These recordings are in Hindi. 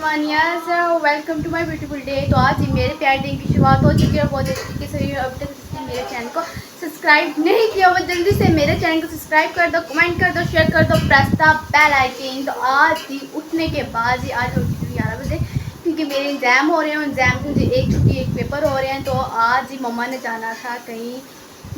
Everyone, yes welcome to my beautiful day. तो आज ही मेरे प्यार दिन की शुरुआत हो चुकी है बहुत अच्छी तरीके से। अभी तक जिसने मेरे चैनल को सब्सक्राइब नहीं किया वो जल्दी से मेरे चैनल को सब्सक्राइब कर दो, कमेंट कर दो, शेयर कर दो, प्रेस द बेल आइकन। तो आज ही उठने के बाद ही आज हो चुकी 11 बजे क्योंकि मेरे एग्ज़ाम हो रहे हैं। एग्ज़ाम के मुझे एक छुट्टी एक पेपर हो रहे हैं। तो आज ही मम्मा ने जाना था कहीं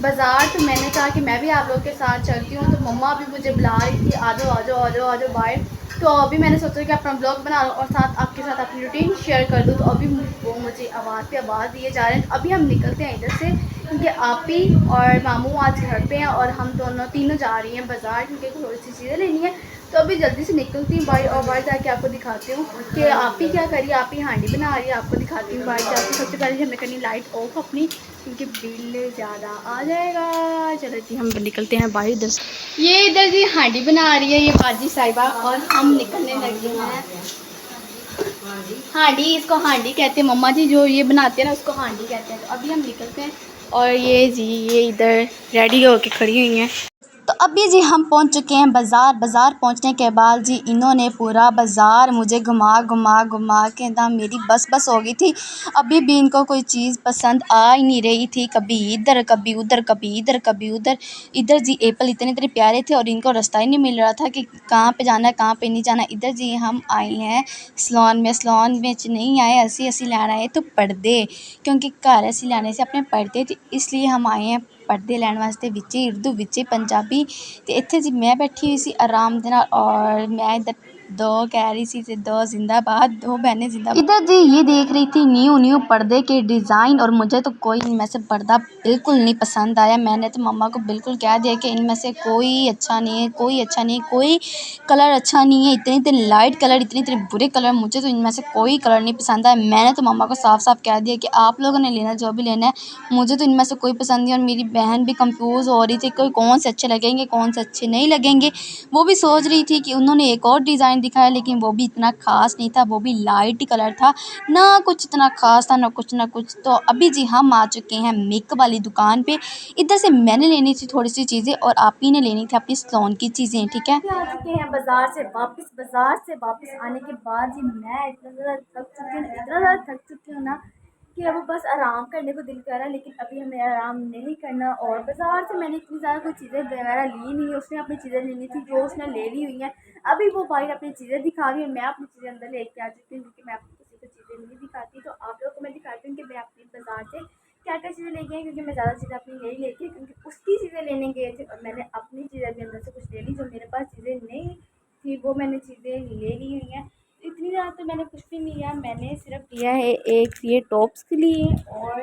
बाज़ार, तो मैंने कहा कि मैं भी आप लोग के साथ चलती हूँ। तो मम्मा भी मुझे बुला रही थी, आ जाओ आ जाओ आ जाओ आ जाओ बाहर। तो अभी मैंने सोचा कि अपना ब्लॉग बना लो और साथ आपके साथ अपनी रूटीन शेयर कर दूँ। तो अभी वो मुझे आवाज़ पे आवाज़ दिए जा रहे हैं। तो अभी हम निकलते हैं इधर से क्योंकि आपी और मामू आज घर पे हैं और हम दोनों तीनों जा रही हैं बाज़ार क्योंकि थोड़ी सी चीज़ें लेनी है। तो अभी जल्दी से निकलती हूँ बाहर और बाहर जाके आपको दिखाती हूँ कि आप ही क्या करिए। आप ही हांडी बना रही है, आपको दिखाती हूँ बाहर जाके। सबसे पहले हमें करनी लाइट ऑफ अपनी क्योंकि बिल ज़्यादा आ जाएगा। चलो जी हम निकलते हैं बाहर इधर से। ये इधर जी हांडी बना रही है ये बाजी साहिबा और हम निकलने लगे हैं। हांडी, इसको हांडी कहते हैं मम्मा जी, जो ये बनाते हैं ना उसको हांडी कहते हैं। तो अभी हम निकलते हैं और ये जी ये इधर रेडी होके खड़ी हुई हैं। तो अभी जी हम पहुंच चुके हैं बाज़ार पहुंचने के बाद जी इन्होंने पूरा बाज़ार मुझे घुमा के ना मेरी बस हो गई थी। अभी भी इनको कोई चीज़ पसंद आ ही नहीं रही थी, कभी इधर कभी उधर कभी इधर कभी उधर। इधर जी एप्पल इतने इतने प्यारे थे और इनको रास्ता ही नहीं मिल रहा था कि कहाँ पे जाना है कहाँ पे नहीं जाना। इधर जी हम आए हैं सलोन में नहीं आए असी लैन आए तो पर्दे, क्योंकि घर असी लैने से अपने पर्दे, तो इसलिए हम आए हैं पर्दे लैन वास्ते। विच उर्दू विच पंजाबी। तो इत्थे जी मैं बैठी हुई सी आराम दे नाल और मैं इधर दो कह रही सी ते दो जिंदाबाद, दो बहनें जिंदाबाद। इधर जी ये देख रही थी न्यू पर्दे के डिज़ाइन और मुझे तो कोई इनमें से पर्दा बिल्कुल नहीं पसंद आया। मैंने तो मम्मा को बिल्कुल कह दिया कि इनमें से कोई अच्छा नहीं है, कोई कलर अच्छा नहीं है। इतने इतने लाइट कलर, इतने इतने बुरे कलर, मुझे तो इनमें से कोई कलर नहीं पसंद आया। मैंने तो मम्मा को साफ साफ कह दिया कि आप लोगों ने लेना जो भी लेना है, मुझे तो इनमें से कोई पसंद नहीं। और मेरी बहन भी कंफ्यूज हो रही थी कोई कौन से अच्छे लगेंगे कौन से अच्छे नहीं लगेंगे। वो भी सोच रही थी कि उन्होंने एक और डिज़ाइन दिखाया लेकिन वो भी इतना ख़ास नहीं था, वो भी लाइट कलर था, ना कुछ इतना ख़ास था ना कुछ। तो अभी जी हम आ चुके हैं मेकअप वाली दुकान पे। इधर से मैंने लेनी थी थोड़ी सी चीज़ें और आप ही ने लेनी थी अपनी सलोन की चीज़ें, ठीक है। आ चुके हैं बाज़ार से वापस आने के बाद जी मैं इतना ज़्यादा थक चुकी हूँ ना कि अब बस आराम करने को दिल कर रहा है। लेकिन अभी हमें आराम नहीं करना और बाज़ार से मैंने इतनी ज़्यादा कोई चीज़ें वगैरह ली नहीं है। उसने अपनी चीज़ें लेनी थी जो उसने ले ली हुई हैं। अभी वो भाई अपनी चीज़ें दिखा रही है, मैं अपनी चीज़ें अंदर लेके आ चुकी हूँ क्योंकि मैं अपनी किसी को चीज़ें नहीं दिखाती। तो आप लोगों को मैं दिखाती हूँ कि मैं अपनी बाज़ार से क्या क्या चीज़ें लेके आई क्योंकि मैं ज़्यादा चीज़ें अपनी यही लेती हूँ क्योंकि उसकी चीज़ें लेने गए थे और मैंने अपनी चीज़ें भी अंदर से कुछ ले ली। जो मेरे पास चीज़ें नहीं थी वो मैंने चीज़ें ले ली हुई हैं। इतनी ज़्यादा तो मैंने कुछ भी नहीं लिया, मैंने सिर्फ लिया है एक ये टॉप्स के लिए और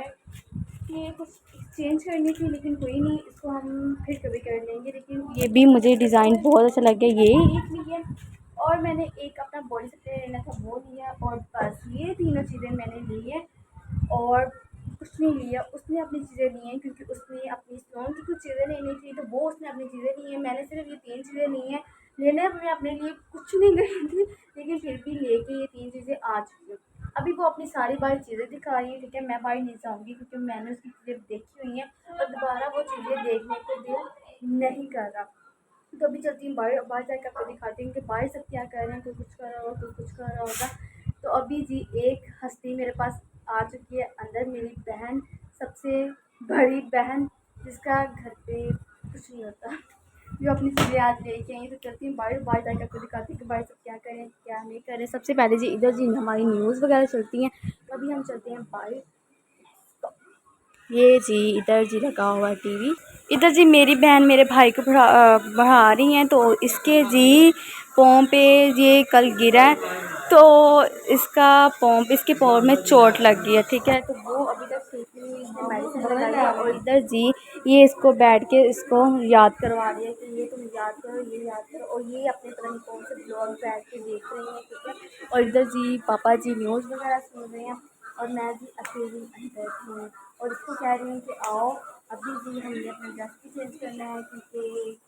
ये कुछ चेंज करनी थी लेकिन कोई नहीं, इसको हम फिर कभी कर लेंगे। लेकिन ये भी मुझे डिज़ाइन बहुत अच्छा लग गया, ये एक लिया और मैंने एक अपना बॉडी स्प्रे लेना था वो लिया और बस ये तीनों चीज़ें मैंने ली है और कुछ नहीं लिया। उसने अपनी चीज़ें ली हैं क्योंकि उसने अपनी सलोन की कुछ चीज़ें लेनी थी तो वो उसने अपनी चीज़ें ली हैं। मैंने सिर्फ ये 3 चीज़ें ली हैं। लेने मैं अपने लिए कुछ नहीं गई थी लेकिन फिर भी लेके ये 3 चीज़ें आ चुकी हूँ। अभी वो अपनी सारी बाहर चीज़ें दिखा रही है, ठीक है। मैं बाहर नहीं जाऊँगी क्योंकि मैंने उसकी चीज़ें देखी हुई हैं और दोबारा वो चीज़ें देखने को दिल नहीं कर रहा। तो अभी चलती हूँ बाहर, बाहर जाकर आपको दिखाती हूँ कि बाहर सब क्या कर रहे हैं। कोई कुछ कर रहा होगा, कोई कुछ कर रहा होगा। तो अभी जी एक हस्ती मेरे पास आ चुकी है अंदर, मेरी बहन, सबसे बड़ी बहन जिसका घर पे कुछ नहीं होता, जो अपनी चीज़ें आज लेके आई। तो चलती हूँ बाहर, बाहर जाकर आपको दिखाती हूँ कि बाहर सब क्या करें क्या नहीं करें। सबसे पहले जी इधर जी हमारी न्यूज़ वगैरह चलती हैं। तो अभी हम चलते हैं बाहर। ये जी इधर जी लगा हुआ है टीवी। इधर जी मेरी बहन मेरे भाई को पढ़ा रही हैं। तो इसके जी पाँव पे ये कल गिरा है तो इसका पाँव, इसके पाँव में चोट लग गई है, ठीक है। तो वो अभी तक ठीक नहीं हुई, इसने मेडिसिन लगाई है। और इधर जी ये इसको बैठ के इसको याद करवा रही है कि ये तुम याद करो, ये याद करो। और ये अपने पता नहीं कौन से ब्लॉग बैठ के देख रही है, ठीक है। और इधर जी पापा जी न्यूज़ वगैरह सुन रहे हैं और मैं जी अकेली बैठी हूँ और इसको कह रही हूँ कि आओ अभी जी हमें अपना ड्रेस भी चेंज करना है क्योंकि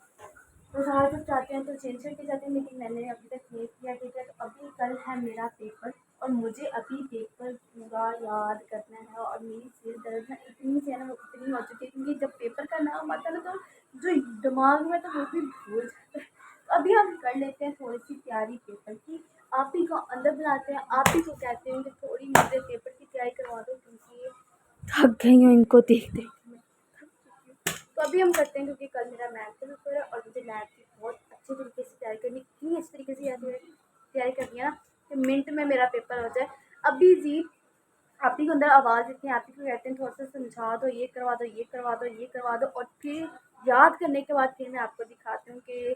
तो सारे जब चाहते हैं तो चेंज करके जाते हैं लेकिन मैंने अभी तक नहीं किया, ठीक है। तो अभी कल है मेरा पेपर और मुझे अभी पेपर पूरा याद करना है और मेरी सिर दर्द है इतनी से ना इतनी हो चुकी है क्योंकि जब पेपर का नाम आता है ना तो जो दिमाग में तो वो भी भूल जाता है। तो अभी हम कर लेते हैं थोड़ी सी तैयारी पेपर की। आप भी ही को अंदर बुलाते हैं, आप ही को कहते हैं कि थोड़ी मुझे पेपर की तैयारी करवा दो क्योंकि थक गई हूँ इनको देख देख के मैं थक चुकी हूँ। तो अभी हम करते हैं क्योंकि कल मेरा मैथ का पेपर है और मुझे मैथ की बहुत अच्छे तरीके से तैयारी करनी, इतनी अच्छी तरीके से तैयारी करनी है ना कि मिनट में मेरा पेपर हो जाए। अभी जी आप ही के अंदर आवाज़ देते हैं, आप ही को कहते हैं थोड़ा सा समझा दो, ये करवा दो, ये करवा दो, ये करवा दो, और फिर याद करने के बाद फिर मैं आपको दिखाती हूँ कि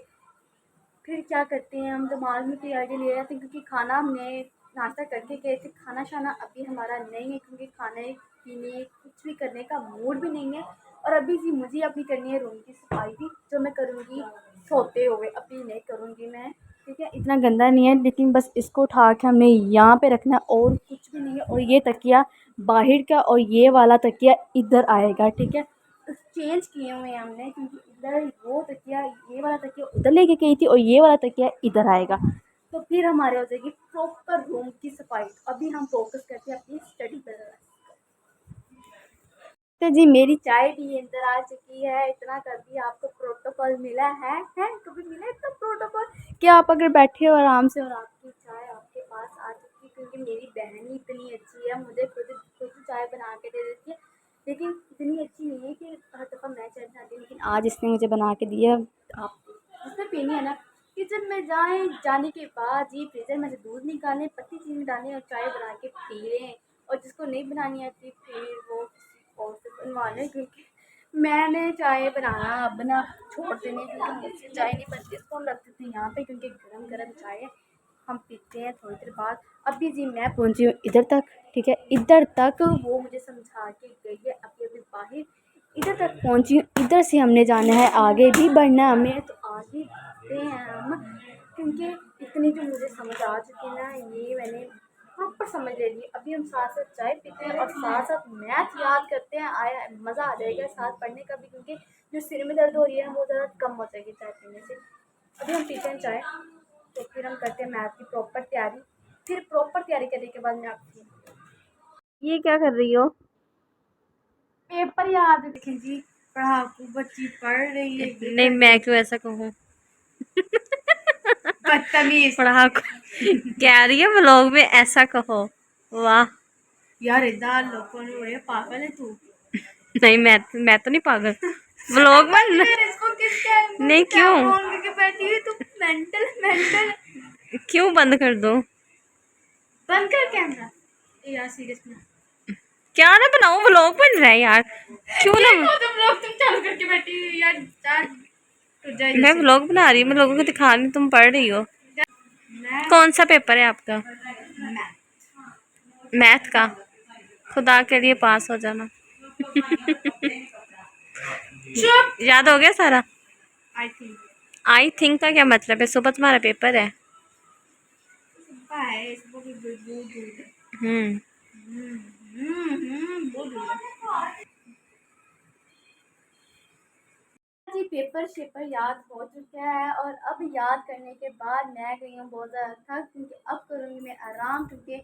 फिर क्या करते हैं। हम दिमाग में तैयारी ले रहे थे क्योंकि खाना हमने नाश्ता करके गए थे, खाना शाना अभी हमारा नहीं है क्योंकि खाने पीने कुछ भी करने का मूड भी नहीं है। और अभी जी मुझे अपनी करनी है रूम की सफाई भी, जो मैं करूँगी सोते हुए, अभी नहीं करूँगी मैं, ठीक है। इतना गंदा नहीं है लेकिन बस इसको उठा के हमने यहाँ पे रखना और कुछ भी नहीं है। और ये तकिया बाहर का और ये वाला तकिया इधर आएगा, ठीक है। चेंज किए हुए हैं हमने क्योंकि इधर वो तकिया, ये वाला तकिया उधर लेके गई थी और ये वाला तकिया इधर आएगा, तो फिर हमारे हो जाएगी प्रॉपर रूम की सफाई। अभी हम फोकस करते हैं अपनी स्टडी पर। तो जी मेरी चाय भी अंदर आ चुकी है, इतना कर दिया। आपको प्रोटोकॉल मिला है कभी मिला इतना प्रोटोकॉल कि आप अगर बैठे हो आराम से और आपकी चाय आपके पास आ चुकी है, क्योंकि मेरी बहन ही इतनी अच्छी है, मुझे खुद खुद चाय बना के दे देती है, लेकिन इतनी अच्छी नहीं है कि हर दफ़ा मैं चाय बनाती हूँ, लेकिन आज इसने मुझे बना के दी है। आप जिसने पीनी है ना, किचन में जाने के बाद ये फ्रीजर में से दूध निकालें, पत्ती चीनी डालें और चाय बना के पी लें। और जिसको नहीं बनानी आती फिर वो किसी और से बनवा लें, क्योंकि मैंने चाय बनाना अब ना छोड़ देने, क्योंकि मुझसे चाय नहीं बनती। इसको हम रखते थे यहाँ पे क्योंकि गरम गरम चाय है, हम पीते हैं थोड़ी देर बाद। अभी जी मैं पहुँची हूँ इधर तक, ठीक है, इधर तक वो मुझे समझा के गई है, अभी अभी बाहर इधर तक पहुँची हूँ। इधर से हमने जाना है, आगे भी बढ़ना है हमें, तो आगे बढ़ते हैं हम, क्योंकि इतनी जो मुझे समझ आ चुकी है ना, ये मैंने प्रॉपर समझ ले ली। अभी हम साथ साथ चाय पीते हैं और साथ साथ मैथ याद करते हैं, आया मज़ा आ जाएगा साथ पढ़ने का भी, क्योंकि जो सिर में दर्द हो रही है वो ज़रा कम हो जाएगी चाय पीने से। अभी हम पीते हैं चाय, तो फिर हम करते हैं मैथ की प्रॉपर तैयारी। फिर प्रॉपर तैयारी करने के बाद मैं आपकी, ये क्या कर रही हो? पेपर याद देखें जी, पढ़ाकू बच्ची पढ़ रही है, नहीं मैं क्यों ऐसा कहूँ। बदतमीज पढ़ाकू कह रही है व्लॉग में ऐसा कहो। वाह यार, इधर लोगों ने बोले पागल है तू। नहीं मैं तो नहीं पागल। व्लॉग में इसको किस टाइम नहीं क्यों के बैठी हुई तू, मेंटल मेंटल। क्यों बंद कर दो? बंद कर कैमरा। यार सीरियस में क्या ना बनाऊं, व्लॉग बन रहा है यार। क्यों ना तुम लोग तुम चालू करके बैठी हुई यार, तो जाए मैं व्लॉग बना रही हूँ, मैं लोगों को दिखा रही हूँ, तुम पढ़ रही हो। कौन सा पेपर है आपका? मैथ का? खुदा के लिए पास हो जाना। याद हो गया सारा? आई थिंक आई थिंक का क्या मतलब है? सुबह तुम्हारा पेपर है। इसको भी दूध हम्म जी पेपर शेपर याद हो चुका है, और अब याद करने के बाद मैं गई हूँ बहुत ज़्यादा थक, क्योंकि अब करूँगी मैं आराम, क्योंकि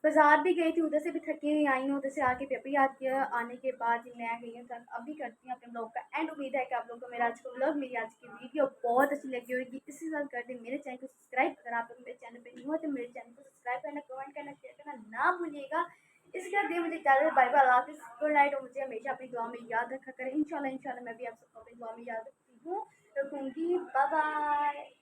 बाजार भी गई थी, उधर से भी थकी हुई आई हूँ, उधर से आके पेपर याद किया, आने के बाद मैं गई हूँ थक। अभी करती हूँ अपने ब्लॉग का एंड। उम्मीद है कि आप लोगों को मेरा आज का ब्लॉग, मेरी आज की वीडियो बहुत अच्छी लगी होगी। इसी साथ कर दें मेरे चैनल को सब्सक्राइब। अगर आप लोग मेरे चैनल पर नहीं हो तो मेरे चैनल को सब्सक्राइब करना, कमेंट करना, शेयर करना ना भूलिएगा। इसके बाद मुझे इजाज़त, बाय बाय, अल्लाह हाफ़िज़, गुड नाइट। और मुझे हमेशा अपनी दुआ में याद रखा करें। इंशाल्लाह इंशाल्लाह मैं भी आप सबको अपनी दुआ में याद रखती हूँ, रखूँगी। Bye bye.